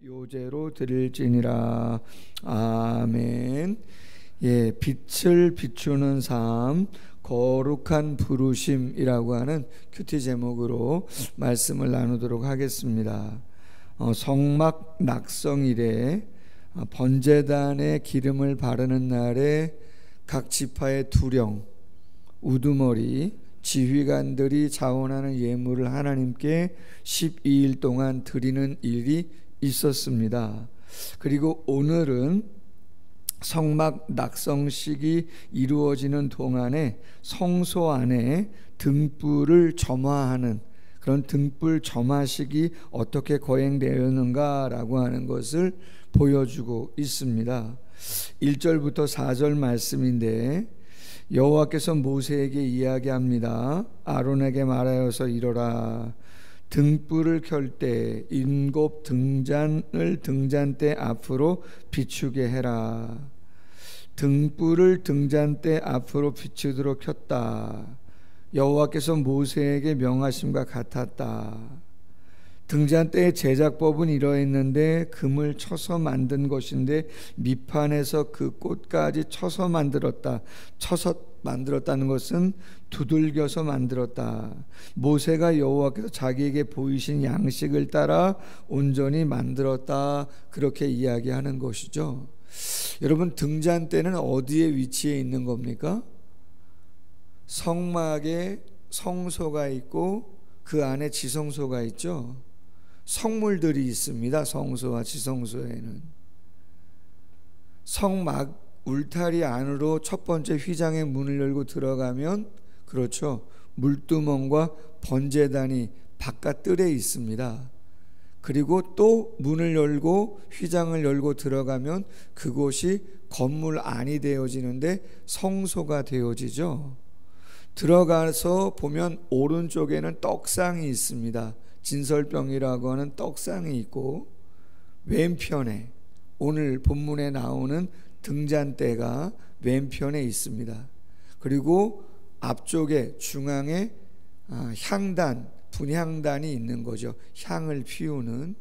요제로 드릴지니라. 아멘. 예, 빛을 비추는 삶, 거룩한 부르심이라고 하는 큐티 제목으로 말씀을 나누도록 하겠습니다. 성막 낙성일에 번제단에 기름을 바르는 날에 각 지파의 두령, 우두머리, 지휘관들이 자원하는 예물을 하나님께 12일 동안 드리는 일이 있었습니다. 그리고 오늘은 성막 낙성식이 이루어지는 동안에 성소 안에 등불을 점화하는 그런 등불 점화식이 어떻게 거행되었는가라고 하는 것을 보여주고 있습니다. 1절부터 4절 말씀인데, 여호와께서 모세에게 이야기합니다. 아론에게 말하여서 이르라. 등불을 켤 때 7 등잔을 등잔대 앞으로 비추게 해라. 등불을 등잔대 앞으로 비추도록 켰다. 여호와께서 모세에게 명하심과 같았다. 등잔대의 제작법은 이러했는데 금을 쳐서 만든 것인데 밑판에서 그 꽃까지 쳐서 만들었다는 것은 두들겨서 만들었다. 모세가 여호와께서 자기에게 보이신 양식을 따라 온전히 만들었다. 그렇게 이야기하는 것이죠. 여러분, 등잔대는 어디에 위치해 있는 겁니까? 성막에 성소가 있고 그 안에 지성소가 있죠. 성물들이 있습니다. 성소와 지성소에는. 성막 울타리 안으로 첫 번째 휘장의 문을 열고 들어가면, 그렇죠, 물두멍과 번제단이 바깥 뜰에 있습니다. 그리고 또 문을 열고 휘장을 열고 들어가면 그곳이 건물 안이 되어지는데 성소가 되어지죠. 들어가서 보면 오른쪽에는 떡상이 있습니다. 진설병이라고 하는 떡상이 있고, 왼편에 오늘 본문에 나오는 등잔대가 왼편에 있습니다. 그리고 앞쪽에 중앙에 향단, 분향단이 있는 거죠. 향을 피우는.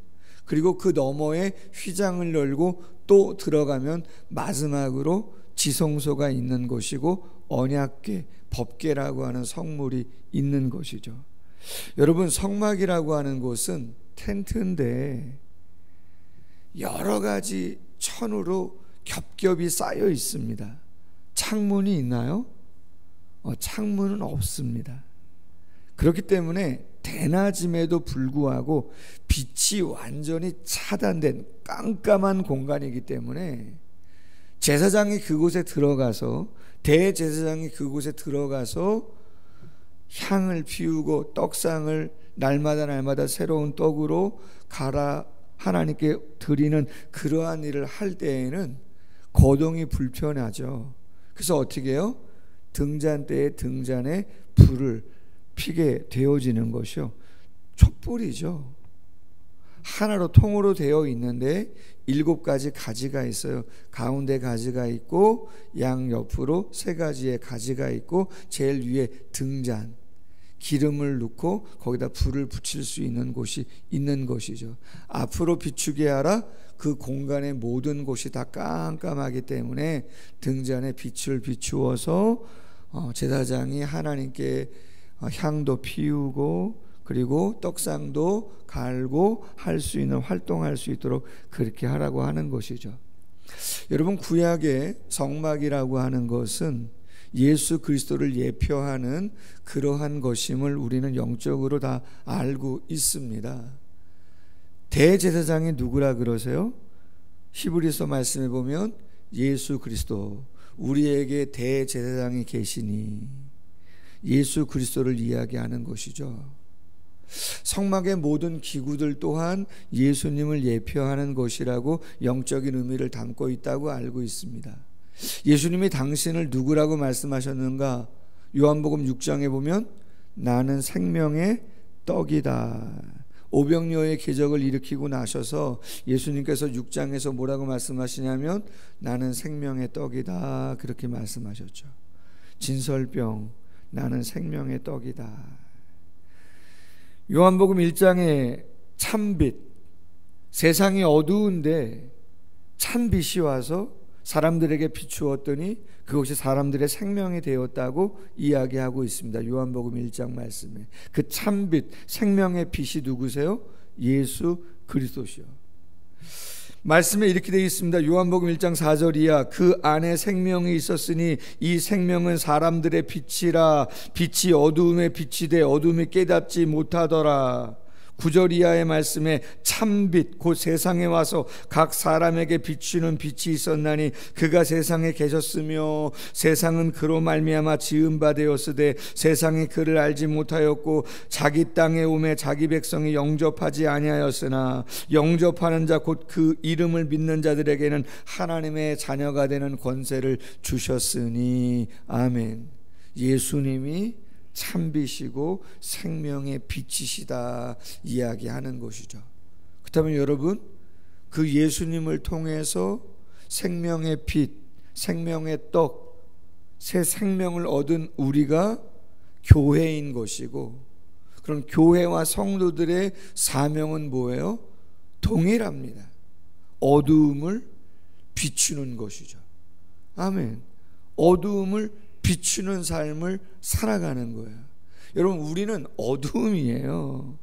그리고 그 너머에 휘장을 열고 또 들어가면 마지막으로 지성소가 있는 곳이고 언약궤, 법궤라고 하는 성물이 있는 것이죠. 여러분, 성막이라고 하는 곳은 텐트인데 여러 가지 천으로 겹겹이 쌓여 있습니다. 창문이 있나요? 창문은 없습니다. 그렇기 때문에 대낮임에도 불구하고 빛이 완전히 차단된 깜깜한 공간이기 때문에 제사장이 그곳에 들어가서, 대제사장이 그곳에 들어가서 향을 피우고 떡상을 날마다 새로운 떡으로 갈아 하나님께 드리는 그러한 일을 할 때에는 거동이 불편하죠. 그래서 어떻게 해요? 등잔대에 등잔에 불을 피게 되어지는 것이요, 촛불이죠. 하나로 통으로 되어 있는데 7가지 가지가 있어요. 가운데 가지가 있고 양 옆으로 3가지의 가지가 있고 제일 위에 등잔, 기름을 넣고 거기다 불을 붙일 수 있는 곳이 있는 것이죠. 앞으로 비추게 하라. 그 공간의 모든 곳이 다 깜깜하기 때문에 등잔에 빛을 비추어서 제사장이 하나님께 향도 피우고 그리고 떡상도 갈고 할 수 있는, 활동할 수 있도록 그렇게 하라고 하는 것이죠. 여러분, 구약의 성막이라고 하는 것은 예수 그리스도를 예표하는 그러한 것임을 우리는 영적으로 다 알고 있습니다. 대제사장이 누구라 그러세요? 히브리서 말씀에 보면 예수 그리스도, 우리에게 대제사장이 계시니, 예수 그리스도를 이야기하는 것이죠. 성막의 모든 기구들 또한 예수님을 예표하는 것이라고 영적인 의미를 담고 있다고 알고 있습니다. 예수님이 당신을 누구라고 말씀하셨는가? 요한복음 6장에 보면 나는 생명의 떡이다. 오병이어의 기적을 일으키고 나셔서 예수님께서 6장에서 뭐라고 말씀하시냐면 나는 생명의 떡이다, 그렇게 말씀하셨죠. 진설병, 나는 생명의 떡이다. 요한복음 1장에 참빛, 세상이 어두운데 찬 빛이 와서 사람들에게 비추었더니 그것이 사람들의 생명이 되었다고 이야기하고 있습니다. 요한복음 1장 말씀에 그 찬빛, 생명의 빛이 누구세요? 예수 그리스도시요. 말씀에 이렇게 되어 있습니다. 요한복음 1장 4절 이하 그 안에 생명이 있었으니 이 생명은 사람들의 빛이라 빛이 어두움에 빛이 돼 어두움이 깨닫지 못하더라. 9절 이하의 말씀에 참빛 곧 세상에 와서 각 사람에게 비추는 빛이 있었나니 그가 세상에 계셨으며 세상은 그로 말미암아 지은 바 되었으되 세상이 그를 알지 못하였고 자기 땅에 오매 자기 백성이 영접하지 아니하였으나 영접하는 자 곧 그 이름을 믿는 자들에게는 하나님의 자녀가 되는 권세를 주셨으니 아멘. 예수님이 참빛이고 생명의 빛이시다 이야기하는 것이죠. 그렇다면 여러분, 그 예수님을 통해서 생명의 빛, 생명의 떡, 새 생명을 얻은 우리가 교회인 것이고, 그런 교회와 성도들의 사명은 뭐예요? 동일합니다. 어두움을 비추는 것이죠. 아멘. 어두움을 비추는 삶을 살아가는 거예요. 여러분, 우리는 어두움이에요.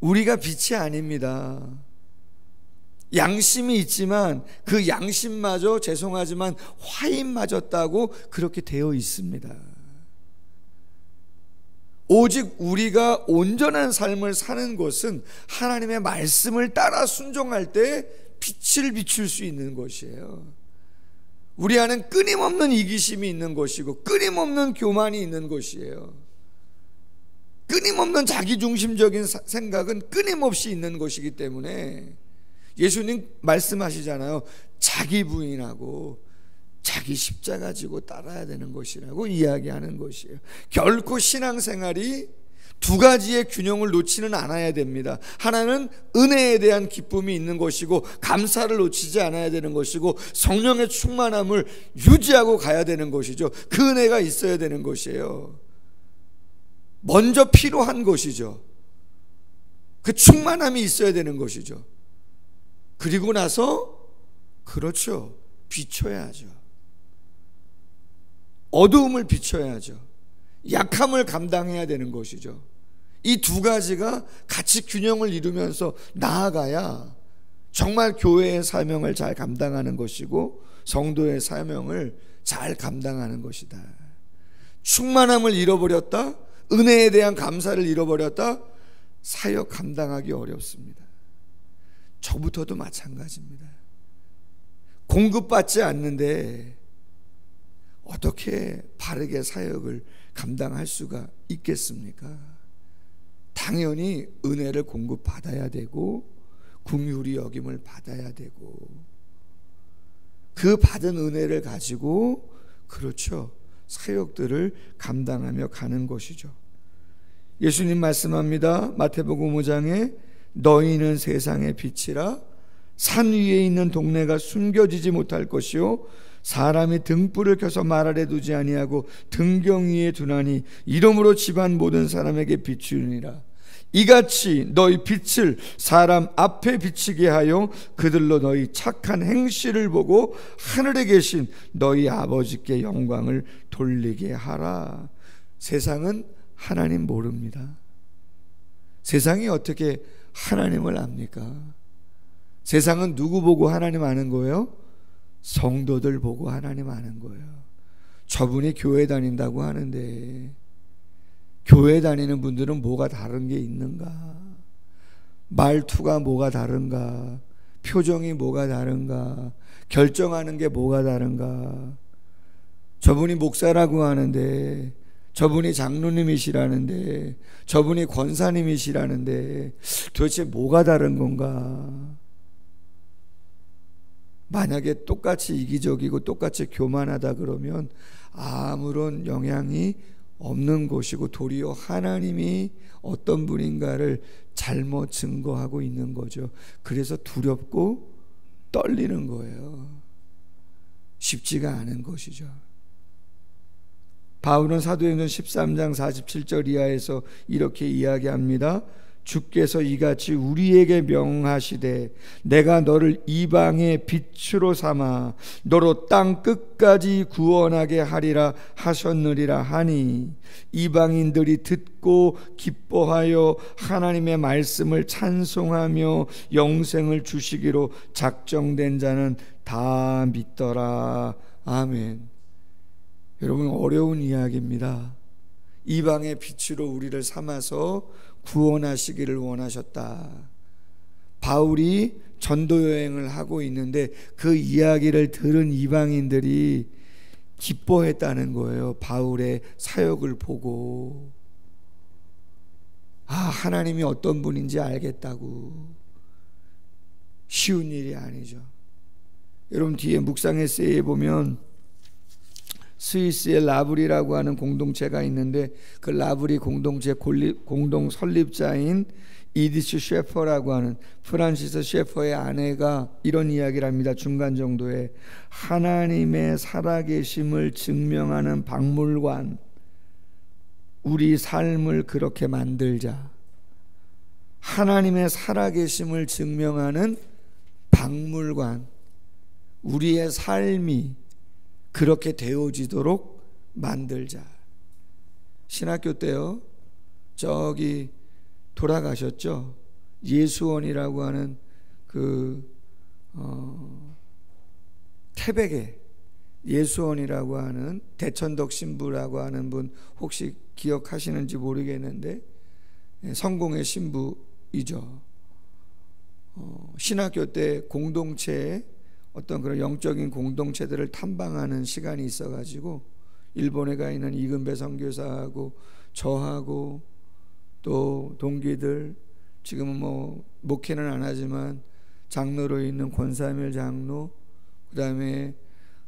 우리가 빛이 아닙니다. 양심이 있지만 그 양심마저 죄송하지만 화인 맞았다고 그렇게 되어 있습니다. 오직 우리가 온전한 삶을 사는 것은 하나님의 말씀을 따라 순종할 때 빛을 비출 수 있는 것이에요. 우리 안엔 끊임없는 이기심이 있는 것이고 끊임없는 교만이 있는 것이에요. 끊임없는 자기중심적인 생각은 끊임없이 있는 것이기 때문에 예수님 말씀하시잖아요. 자기 부인하고 자기 십자가 지고 따라야 되는 것이라고 이야기하는 것이에요. 결코 신앙생활이 두 가지의 균형을 놓지는 않아야 됩니다. 하나는 은혜에 대한 기쁨이 있는 것이고 감사를 놓치지 않아야 되는 것이고 성령의 충만함을 유지하고 가야 되는 것이죠. 그 은혜가 있어야 되는 것이에요. 먼저 필요한 것이죠. 그 충만함이 있어야 되는 것이죠. 그리고 나서 그렇죠, 비춰야죠. 어두움을 비춰야죠. 약함을 감당해야 되는 것이죠. 이 두 가지가 같이 균형을 이루면서 나아가야 정말 교회의 사명을 잘 감당하는 것이고 성도의 사명을 잘 감당하는 것이다. 충만함을 잃어버렸다, 은혜에 대한 감사를 잃어버렸다, 사역 감당하기 어렵습니다. 저부터도 마찬가지입니다. 공급받지 않는데 어떻게 바르게 사역을 감당할 수가 있겠습니까? 당연히 은혜를 공급받아야 되고 긍휼히 여김을 받아야 되고 그 받은 은혜를 가지고 그렇죠, 사역들을 감당하며 가는 것이죠. 예수님 말씀합니다. 마태복음 5장에 너희는 세상의 빛이라. 산 위에 있는 동네가 숨겨지지 못할 것이요 사람이 등불을 켜서 말 아래 두지 아니하고 등경 위에 두나니 이러므로 집안 모든 사람에게 비추니라. 이같이 너희 빛을 사람 앞에 비치게 하여 그들로 너희 착한 행실을 보고 하늘에 계신 너희 아버지께 영광을 돌리게 하라. 세상은 하나님 모릅니다. 세상이 어떻게 하나님을 압니까? 세상은 누구 보고 하나님 아는 거예요? 성도들 보고 하나님 아는 거예요. 저분이 교회 다닌다고 하는데 교회 다니는 분들은 뭐가 다른 게 있는가? 말투가 뭐가 다른가? 표정이 뭐가 다른가? 결정하는 게 뭐가 다른가? 저분이 목사라고 하는데 저분이 장로님이시라는데 저분이 권사님이시라는데 도대체 뭐가 다른 건가? 만약에 똑같이 이기적이고 똑같이 교만하다 그러면 아무런 영향이 없는 것이고 도리어 하나님이 어떤 분인가를 잘못 증거하고 있는 거죠. 그래서 두렵고 떨리는 거예요. 쉽지가 않은 것이죠. 바울은 사도행전 13장 47절 이하에서 이렇게 이야기합니다. 주께서 이같이 우리에게 명하시되 내가 너를 이방의 빛으로 삼아 너로 땅 끝까지 구원하게 하리라 하셨느니라 하니 이방인들이 듣고 기뻐하여 하나님의 말씀을 찬송하며 영생을 주시기로 작정된 자는 다 믿더라. 아멘. 여러분, 어려운 이야기입니다. 이방의 빛으로 우리를 삼아서 구원하시기를 원하셨다. 바울이 전도 여행을 하고 있는데 그 이야기를 들은 이방인들이 기뻐했다는 거예요. 바울의 사역을 보고 하나님이 어떤 분인지 알겠다고. 쉬운 일이 아니죠. 여러분, 뒤에 묵상 에세이에 보면 스위스의 라브리라고 하는 공동체가 있는데 그 라브리 공동체 공동 설립자인 이디스 셰퍼라고 하는 프란시스 셰퍼의 아내가 이런 이야기를 합니다. 중간 정도에 하나님의 살아계심을 증명하는 박물관, 우리 삶을 그렇게 만들자. 하나님의 살아계심을 증명하는 박물관, 우리의 삶이 그렇게 되어지도록 만들자. 신학교 때요, 저기 돌아가셨죠. 예수원이라고 하는 태백에 예수원이라고 하는 대천덕 신부라고 하는 분 혹시 기억하시는지 모르겠는데 성공의 신부이죠. 신학교 때 공동체에 어떤 그런 영적인 공동체들을 탐방하는 시간이 있어가지고 일본에 가 있는 이근배 선교사하고 저하고 또 동기들, 지금은 뭐 목회는 안 하지만 장로로 있는 권사밀 장로, 그 다음에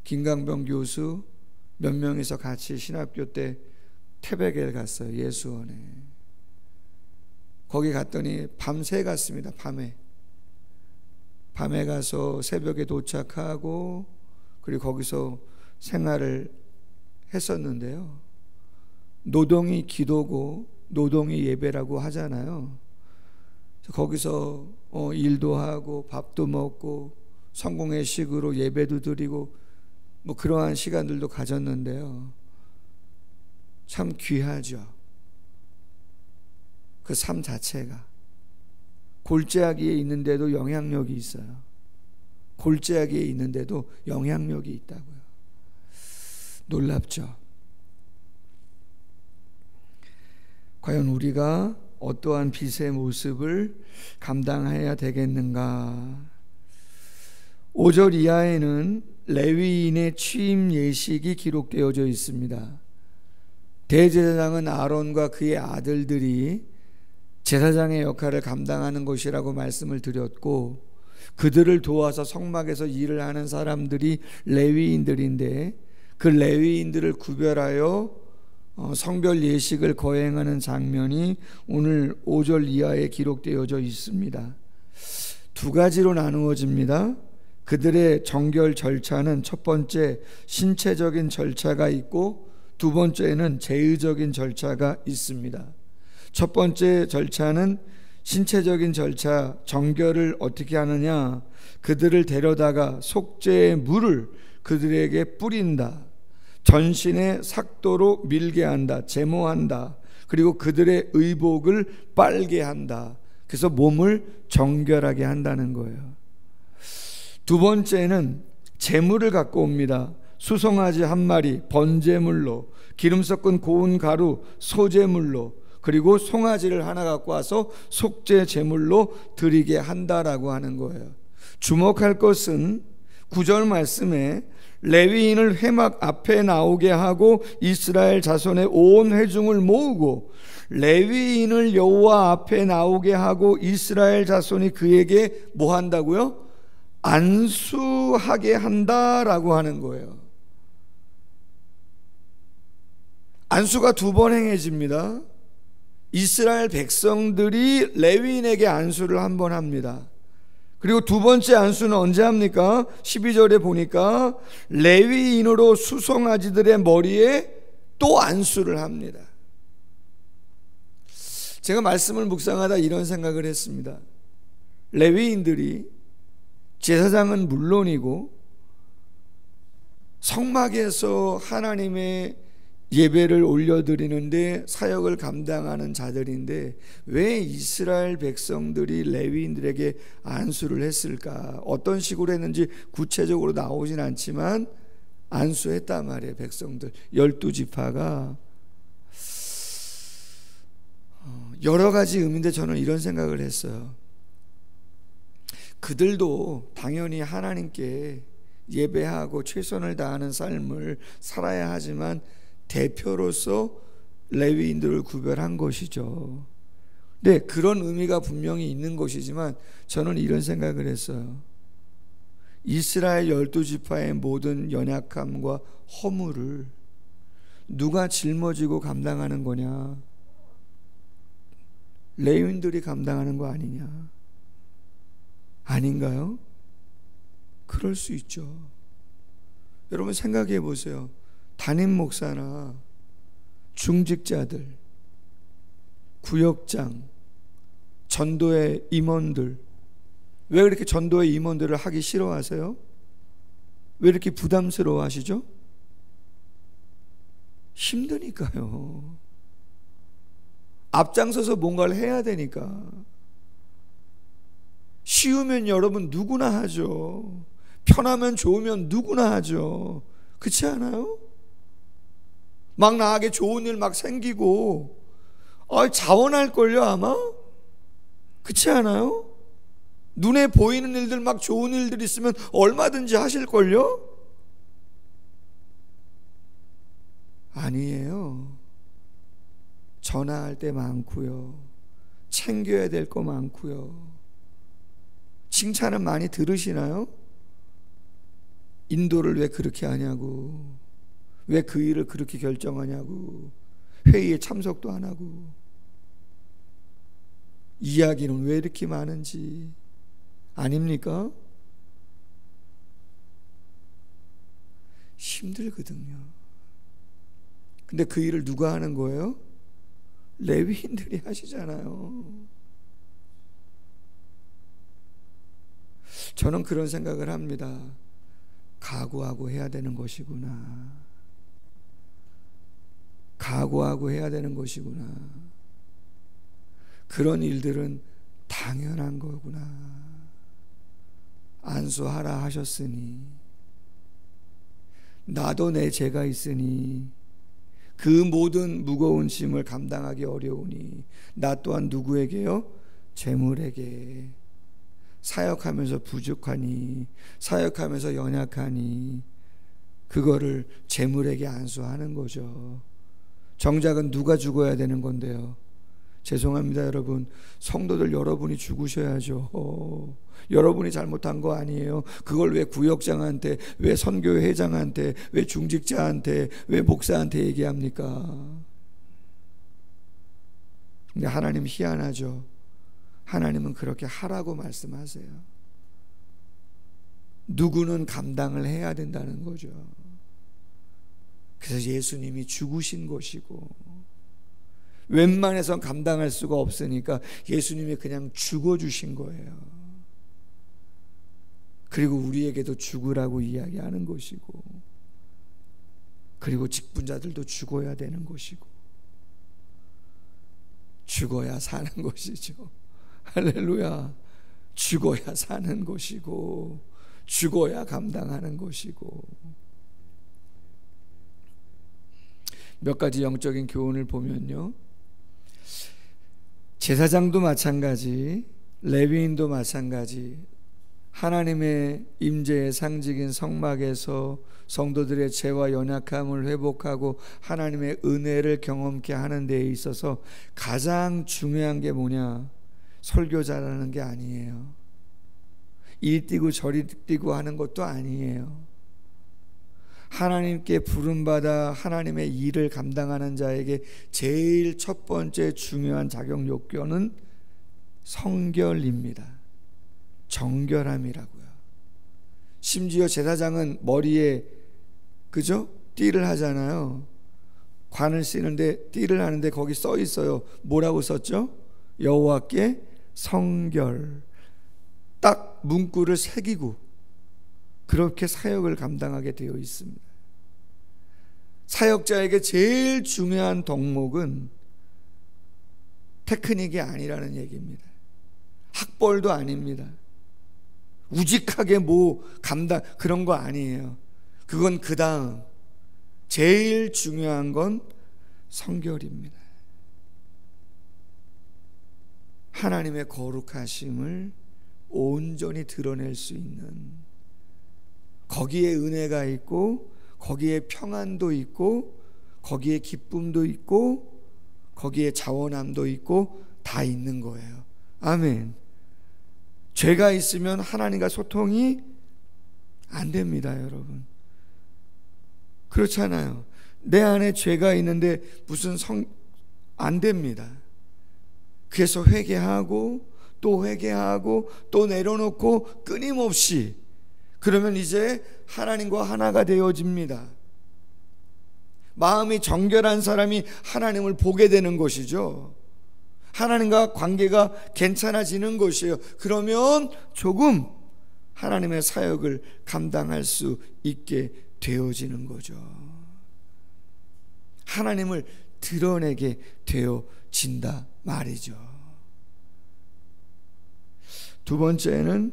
김강병 교수 몇 명이서 같이 신학교 때 태백에 갔어요. 예수원에. 거기 갔더니 밤새 갔습니다. 밤에 가서 새벽에 도착하고 그리고 거기서 생활을 했었는데요. 노동이 기도고 노동이 예배라고 하잖아요. 거기서 일도 하고 밥도 먹고 성공의 식으로 예배도 드리고 뭐 그러한 시간들도 가졌는데요. 참 귀하죠. 그 삶 자체가. 골짜기에 있는데도 영향력이 있어요. 골짜기에 있는데도 영향력이 있다고요. 놀랍죠. 과연 우리가 어떠한 빛의 모습을 감당해야 되겠는가? 5절 이하에는 레위인의 취임 예식이 기록되어져 있습니다. 대제사장은 아론과 그의 아들들이 제사장의 역할을 감당하는 것이라고 말씀을 드렸고, 그들을 도와서 성막에서 일을 하는 사람들이 레위인들인데 그 레위인들을 구별하여 성별 예식을 거행하는 장면이 오늘 5절 이하에 기록되어져 있습니다. 두 가지로 나누어집니다. 그들의 정결 절차는 첫 번째 신체적인 절차가 있고 두 번째는 제의적인 절차가 있습니다. 첫 번째 절차는 신체적인 절차, 정결을 어떻게 하느냐? 그들을 데려다가 속죄의 물을 그들에게 뿌린다. 전신에 삭도로 밀게 한다. 제모한다. 그리고 그들의 의복을 빨게 한다. 그래서 몸을 정결하게 한다는 거예요. 두 번째는 제물을 갖고 옵니다. 수송아지 한 마리, 번제물로, 기름 섞은 고운 가루, 소제물로, 그리고 송아지를 하나 갖고 와서 속죄 제물로 드리게 한다라고 하는 거예요. 주목할 것은 9절 말씀에 레위인을 회막 앞에 나오게 하고 이스라엘 자손의 온 회중을 모으고, 레위인을 여호와 앞에 나오게 하고 이스라엘 자손이 그에게 뭐 한다고요? 안수하게 한다라고 하는 거예요. 안수가 두 번 행해집니다. 이스라엘 백성들이 레위인에게 안수를 한 번 합니다. 그리고 두 번째 안수는 언제 합니까? 12절에 보니까 레위인으로 수송아지들의 머리에 또 안수를 합니다. 제가 말씀을 묵상하다 이런 생각을 했습니다. 레위인들이 제사장은 물론이고 성막에서 하나님의 예배를 올려드리는데 사역을 감당하는 자들인데 왜 이스라엘 백성들이 레위인들에게 안수를 했을까? 어떤 식으로 했는지 구체적으로 나오진 않지만 안수했단 말이에요. 백성들 12지파가 여러 가지 의미인데 저는 이런 생각을 했어요. 그들도 당연히 하나님께 예배하고 최선을 다하는 삶을 살아야 하지만 대표로서 레위인들을 구별한 것이죠. 네, 그런 의미가 분명히 있는 것이지만 저는 이런 생각을 했어요. 이스라엘 12지파의 모든 연약함과 허물을 누가 짊어지고 감당하는 거냐? 레위인들이 감당하는 거 아니냐? 아닌가요? 그럴 수 있죠. 여러분 생각해 보세요. 담임 목사나 중직자들, 구역장, 전도의 임원들, 왜 그렇게 전도의 임원들을 하기 싫어하세요? 왜 이렇게 부담스러워 하시죠? 힘드니까요. 앞장서서 뭔가를 해야 되니까. 쉬우면 여러분 누구나 하죠. 편하면 좋으면 누구나 하죠. 그렇지 않아요? 막 나에게 좋은 일 막 생기고 자원할걸요 아마? 그렇지 않아요? 눈에 보이는 일들 막 좋은 일들 있으면 얼마든지 하실걸요? 아니에요. 전화할 때 많고요. 챙겨야 될 거 많고요. 칭찬은 많이 들으시나요? 인도를 왜 그렇게 하냐고, 왜 그 일을 그렇게 결정하냐고, 회의에 참석도 안 하고, 이야기는 왜 이렇게 많은지 아닙니까? 힘들거든요. 근데 그 일을 누가 하는 거예요? 레위인들이 하시잖아요. 저는 그런 생각을 합니다. 각오하고 해야 되는 것이구나. 각오하고 해야 되는 것이구나. 그런 일들은 당연한 거구나. 안수하라 하셨으니, 나도 내 죄가 있으니 그 모든 무거운 짐을 감당하기 어려우니 나 또한 누구에게요? 재물에게. 사역하면서 부족하니, 사역하면서 연약하니 그거를 재물에게 안수하는 거죠. 정작은 누가 죽어야 되는 건데요? 죄송합니다 여러분, 성도들 여러분이 죽으셔야죠. 여러분이 잘못한 거 아니에요. 그걸 왜 구역장한테, 왜 선교회 회장한테, 왜 중직자한테, 왜 목사한테 얘기합니까? 근데 하나님 희한하죠. 하나님은 그렇게 하라고 말씀하세요. 누구는 감당을 해야 된다는 거죠. 그래서 예수님이 죽으신 것이고, 웬만해선 감당할 수가 없으니까 예수님이 그냥 죽어주신 거예요. 그리고 우리에게도 죽으라고 이야기하는 것이고, 그리고 직분자들도 죽어야 되는 것이고, 죽어야 사는 것이죠. 할렐루야. 죽어야 사는 것이고, 죽어야 감당하는 것이고. 몇 가지 영적인 교훈을 보면요, 제사장도 마찬가지, 레위인도 마찬가지, 하나님의 임재의 상징인 성막에서 성도들의 죄와 연약함을 회복하고 하나님의 은혜를 경험케 하는 데에 있어서 가장 중요한 게 뭐냐? 설교자라는 게 아니에요. 이리 뛰고 저리 뛰고 하는 것도 아니에요. 하나님께 부름받아 하나님의 일을 감당하는 자에게 제일 첫 번째 중요한 자격 요건은 성결입니다. 정결함이라고요. 심지어 제사장은 머리에, 그죠? 띠를 하잖아요. 관을 쓰는데 띠를 하는데 거기 써 있어요. 뭐라고 썼죠? 여호와께 성결, 딱 문구를 새기고 그렇게 사역을 감당하게 되어 있습니다. 사역자에게 제일 중요한 덕목은 테크닉이 아니라는 얘기입니다. 학벌도 아닙니다. 우직하게 그런 거 아니에요. 그건 그 다음. 제일 중요한 건 성결입니다. 하나님의 거룩하심을 온전히 드러낼 수 있는, 거기에 은혜가 있고 거기에 평안도 있고 거기에 기쁨도 있고 거기에 자원함도 있고 다 있는 거예요. 아멘. 죄가 있으면 하나님과 소통이 안 됩니다, 여러분. 그렇잖아요. 내 안에 죄가 있는데 무슨 안 됩니다. 그래서 회개하고 또 회개하고 또 내려놓고 끊임없이, 그러면 이제 하나님과 하나가 되어집니다. 마음이 정결한 사람이 하나님을 보게 되는 것이죠. 하나님과 관계가 괜찮아지는 것이에요. 그러면 조금 하나님의 사역을 감당할 수 있게 되어지는 거죠. 하나님을 드러내게 되어진다 말이죠. 두 번째는,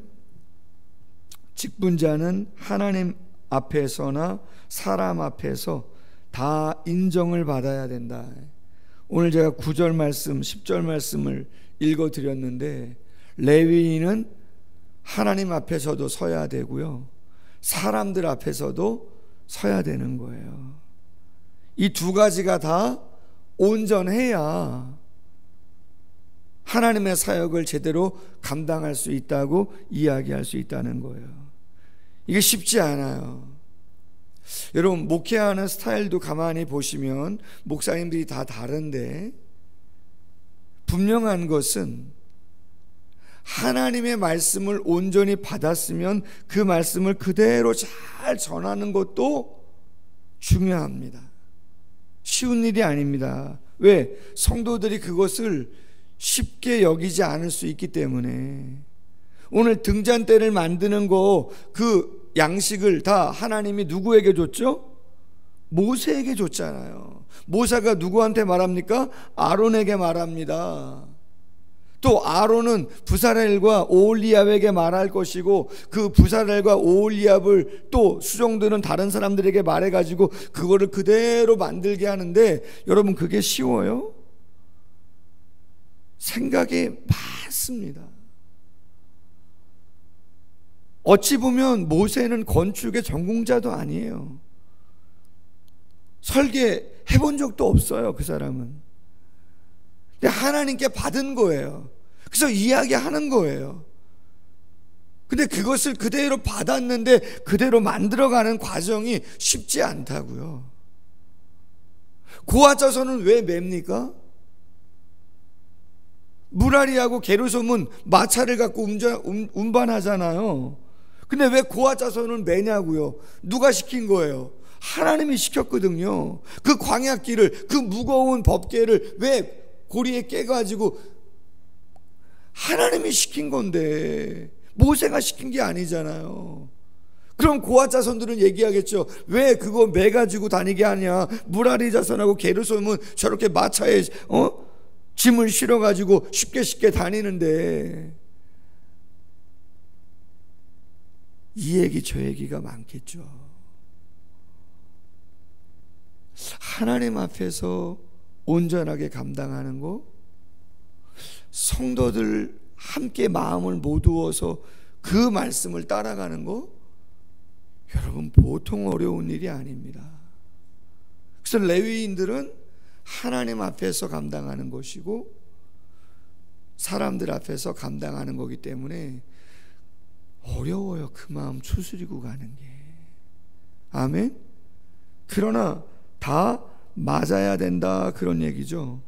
직분자는 하나님 앞에서나 사람 앞에서 다 인정을 받아야 된다. 오늘 제가 9절 말씀, 10절 말씀을 읽어드렸는데, 레위인은 하나님 앞에서도 서야 되고요, 사람들 앞에서도 서야 되는 거예요. 이 두 가지가 다 온전해야 하나님의 사역을 제대로 감당할 수 있다고 이야기할 수 있다는 거예요. 이게 쉽지 않아요. 여러분, 목회하는 스타일도 가만히 보시면 목사님들이 다 다른데, 분명한 것은 하나님의 말씀을 온전히 받았으면 그 말씀을 그대로 잘 전하는 것도 중요합니다. 쉬운 일이 아닙니다. 왜? 성도들이 그것을 쉽게 여기지 않을 수 있기 때문에. 오늘 등잔대를 만드는 거, 그 양식을 다 하나님이 누구에게 줬죠? 모세에게 줬잖아요. 모세가 누구한테 말합니까? 아론에게 말합니다. 또 아론은 부사렐과 오홀리압에게 말할 것이고, 그 부사렐과 오홀리압을 또 수종들은 다른 사람들에게 말해가지고 그거를 그대로 만들게 하는데, 여러분 그게 쉬워요? 생각이 많습니다. 어찌 보면 모세는 건축의 전공자도 아니에요. 설계해 본 적도 없어요, 그 사람은. 근데 하나님께 받은 거예요. 그래서 이야기하는 거예요. 근데 그것을 그대로 받았는데 그대로 만들어가는 과정이 쉽지 않다고요. 고아 자손은 왜 맵니까? 무라리하고 게르솜은 마차를 갖고 운반하잖아요. 근데 왜 고아 자손은 매냐고요? 누가 시킨 거예요? 하나님이 시켰거든요. 그 광야길을, 그 무거운 법궤를 왜 고리에 깨가지고, 하나님이 시킨 건데 모세가 시킨 게 아니잖아요. 그럼 고아 자손들은 얘기하겠죠. 왜 그거 매가지고 다니게 하냐? 무라리 자손하고 게르솜은 저렇게 마차에 짐을 실어가지고 쉽게 다니는데. 이 얘기 저 얘기가 많겠죠. 하나님 앞에서 온전하게 감당하는 거, 성도들 함께 마음을 모두어서 그 말씀을 따라가는 거, 여러분 보통 어려운 일이 아닙니다. 그래서 레위인들은 하나님 앞에서 감당하는 것이고 사람들 앞에서 감당하는 거기 때문에 어려워요. 그 마음 추스리고 가는 게. 아멘. 그러나 다 맞아야 된다, 그런 얘기죠.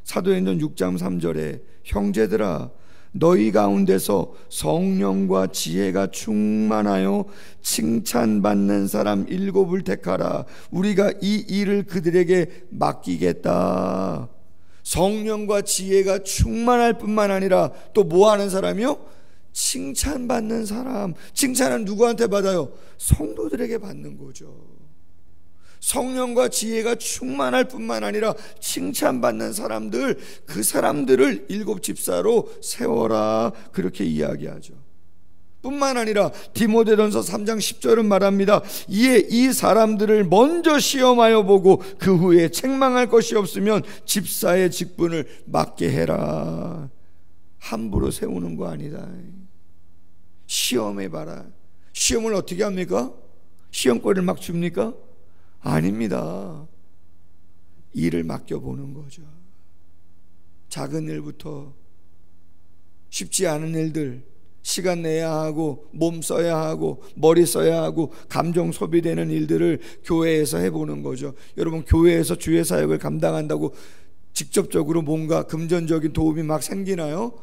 사도행전 6장 3절에 형제들아, 너희 가운데서 성령과 지혜가 충만하여 칭찬받는 사람 7을 택하라. 우리가 이 일을 그들에게 맡기겠다. 성령과 지혜가 충만할 뿐만 아니라 또 뭐 하는 사람이요? 칭찬받는 사람. 칭찬은 누구한테 받아요? 성도들에게 받는 거죠. 성령과 지혜가 충만할 뿐만 아니라 칭찬받는 사람들, 그 사람들을 일곱 집사로 세워라, 그렇게 이야기하죠. 뿐만 아니라 디모데전서 3장 10절은 말합니다. 이에 이 사람들을 먼저 시험하여 보고 그 후에 책망할 것이 없으면 집사의 직분을 맡게 해라. 함부로 세우는 거 아니다. 시험해봐라. 시험을 어떻게 합니까? 시험거리를 막 줍니까? 아닙니다. 일을 맡겨보는 거죠. 작은 일부터 쉽지 않은 일들, 시간 내야 하고 몸 써야 하고 머리 써야 하고 감정 소비되는 일들을 교회에서 해보는 거죠. 여러분, 교회에서 주의 사역을 감당한다고 직접적으로 뭔가 금전적인 도움이 막 생기나요?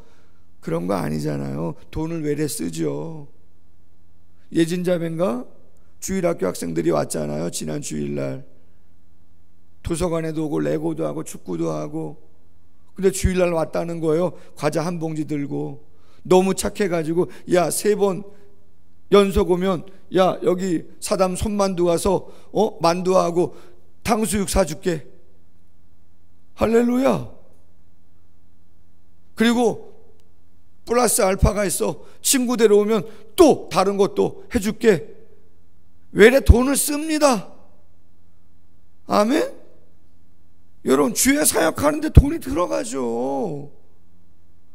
그런 거 아니잖아요. 돈을 외래 쓰죠. 예진자매인가? 주일학교 학생들이 왔잖아요. 지난 주일날 도서관에도 오고 레고도 하고 축구도 하고. 근데 주일날 왔다는 거예요. 과자 한 봉지 들고. 너무 착해가지고 야, 3번 연속 오면 야, 여기 사담 손만두 가서 만두하고 탕수육 사줄게. 할렐루야. 그리고 플러스 알파가 있어. 친구 데려오면 또 다른 것도 해줄게. 외래 돈을 씁니다. 아멘. 여러분, 주의 사역하는데 돈이 들어가죠.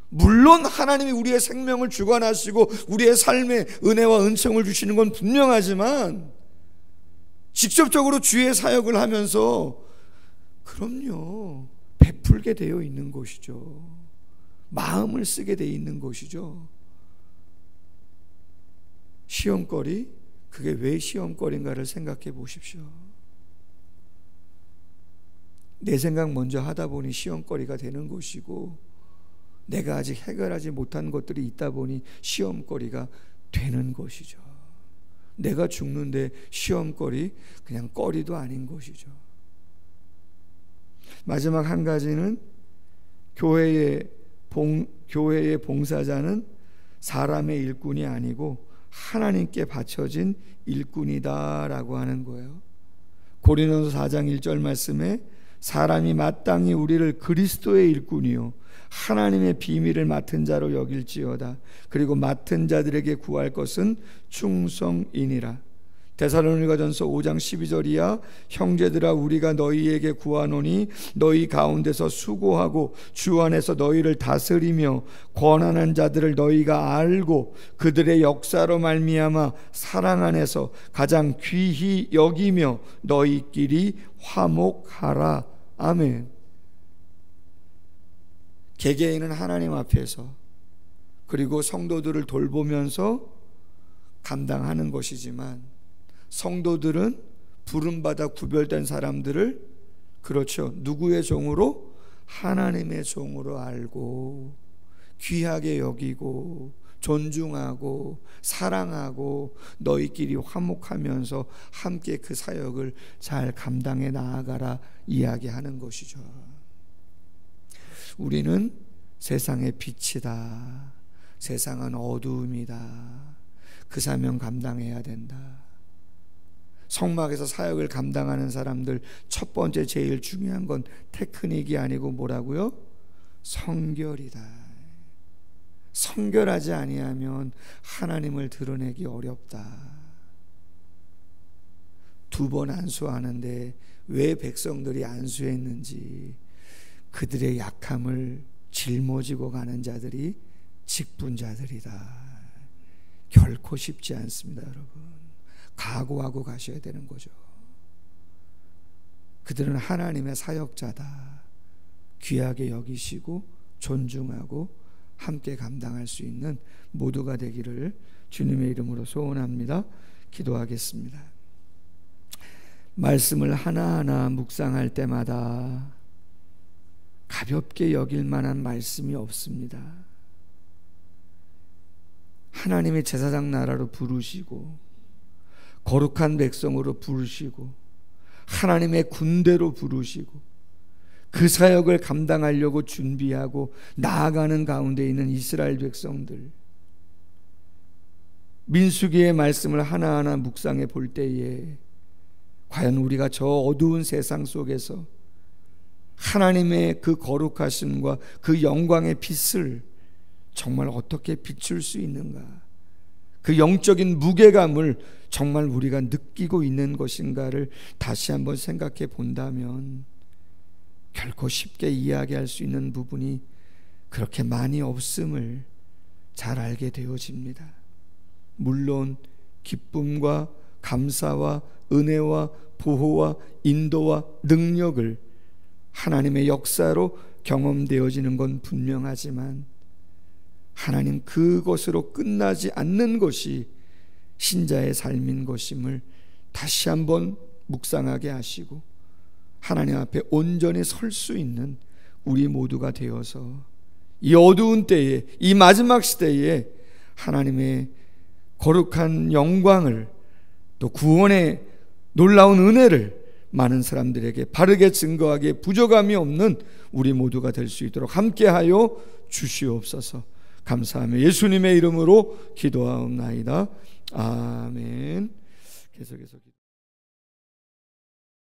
물론 하나님이 우리의 생명을 주관하시고 우리의 삶에 은혜와 은총을 주시는 건 분명하지만 직접적으로 주의 사역을 하면서 그럼요, 베풀게 되어 있는 것이죠. 마음을 쓰게 되어 있는 것이죠. 시험거리, 그게 왜 시험거리인가를 생각해 보십시오. 내 생각 먼저 하다 보니 시험거리가 되는 것이고, 내가 아직 해결하지 못한 것들이 있다 보니 시험거리가 되는 것이죠. 내가 죽는데 시험거리, 그냥 거리도 아닌 것이죠. 마지막 한 가지는 교회의 봉사자는 사람의 일꾼이 아니고 하나님께 바쳐진 일꾼이다라고 하는 거예요. 고린도서 4장 1절 말씀에 사람이 마땅히 우리를 그리스도의 일꾼이요 하나님의 비밀을 맡은 자로 여길지어다. 그리고 맡은 자들에게 구할 것은 충성이니라. 데살로니가전서 5장 12절이야 형제들아 우리가 너희에게 구하노니 너희 가운데서 수고하고 주 안에서 너희를 다스리며 권한한 자들을 너희가 알고 그들의 역사로 말미암아 사랑 안에서 가장 귀히 여기며 너희끼리 화목하라. 아멘. 개개인은 하나님 앞에서 그리고 성도들을 돌보면서 감당하는 것이지만 성도들은 부름받아 구별된 사람들을, 그렇죠, 누구의 종으로? 하나님의 종으로 알고 귀하게 여기고 존중하고 사랑하고 너희끼리 화목하면서 함께 그 사역을 잘 감당해 나아가라 이야기하는 것이죠. 우리는 세상의 빛이다. 세상은 어두움이다. 그 사명 감당해야 된다. 성막에서 사역을 감당하는 사람들 첫 번째 제일 중요한 건 테크닉이 아니고 뭐라고요? 성결이다. 성결하지 아니하면 하나님을 드러내기 어렵다. 2번 안수하는데 왜 백성들이 안수했는지, 그들의 약함을 짊어지고 가는 자들이 직분자들이다. 결코 쉽지 않습니다, 여러분. 각오하고 가셔야 되는 거죠. 그들은 하나님의 사역자다. 귀하게 여기시고 존중하고 함께 감당할 수 있는 모두가 되기를 주님의 이름으로 소원합니다. 기도하겠습니다. 말씀을 하나하나 묵상할 때마다 가볍게 여길 만한 말씀이 없습니다. 하나님의 제사장 나라로 부르시고 거룩한 백성으로 부르시고 하나님의 군대로 부르시고 그 사역을 감당하려고 준비하고 나아가는 가운데 있는 이스라엘 백성들, 민수기의 말씀을 하나하나 묵상해 볼 때에 과연 우리가 저 어두운 세상 속에서 하나님의 그 거룩하심과 그 영광의 빛을 정말 어떻게 비출 수 있는가, 그 영적인 무게감을 정말 우리가 느끼고 있는 것인가를 다시 한번 생각해 본다면 결코 쉽게 이야기할 수 있는 부분이 그렇게 많이 없음을 잘 알게 되어집니다. 물론 기쁨과 감사와 은혜와 보호와 인도와 능력을 하나님의 역사로 경험되어지는 건 분명하지만 하나님 그것으로 끝나지 않는 것이 신자의 삶인 것임을 다시 한번 묵상하게 하시고 하나님 앞에 온전히 설 수 있는 우리 모두가 되어서 이 어두운 때에, 이 마지막 시대에 하나님의 거룩한 영광을, 또 구원의 놀라운 은혜를 많은 사람들에게 바르게 증거하기에 부족함이 없는 우리 모두가 될 수 있도록 함께하여 주시옵소서. 감사하며 예수님의 이름으로 기도하옵나이다. 아멘. 계속해서